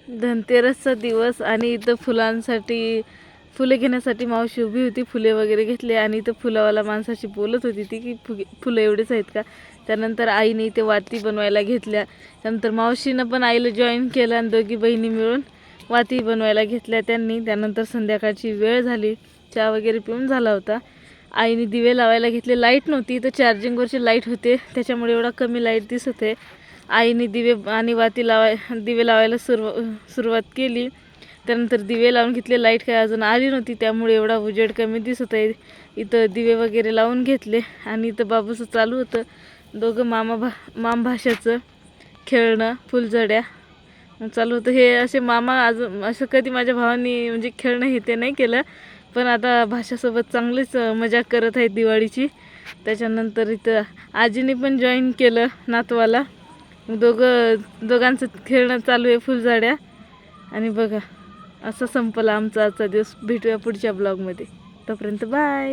धनतेरसचा दिवस आणि इथं फुलांसाठी फुले घेण्यासाठी मावशी उभी होती. फुले वगैरे घेतले आणि इथं फुलावाला माणसाशी बोलत होती ती की फुलं एवढेच आहेत का. त्यानंतर आईने इथे वाती बनवायला घेतल्या. त्यानंतर मावशीनं पण आईला जॉईन केलं आणि दोघी बहिणी मिळून वाती बनवायला घेतल्या त्यांनी. त्यानंतर संध्याकाळची वेळ झाली, चहा वगैरे पिऊन झाला होता. आईने दिवे लावायला घेतले. लाईट नव्हती तर चार्जिंगवरची लाईट होते, त्याच्यामुळे एवढा कमी लाईट दिसत आहे. आईने दिवे आणि वाती दिवे लावायला सुरुवात केली. त्यानंतर दिवे लावून घेतले. लाईट काय अजून आली नव्हती, त्यामुळे एवढा उजेड कमी दिसत आहे. इथं दिवे वगैरे लावून घेतले आणि इथं बाबूचं चालू होतं दोघं माम भाषाचं खेळणं, फुलझड्या चालू होतं. हे असे मामा अजून असं कधी माझ्या भावानी म्हणजे खेळणं हे ते नाही केलं, पण आता भाषासोबत चांगलीच मजा करत आहेत दिवाळीची. त्याच्यानंतर इथं आजीने पण जॉईन केलं नातवाला. दोघांचं खेळणं चालू आहे फुलझड्या. आणि बघा असं संपला आमचा आजचा दिवस. भेटूया पुढच्या ब्लॉगमध्ये. तोपर्यंत बाय.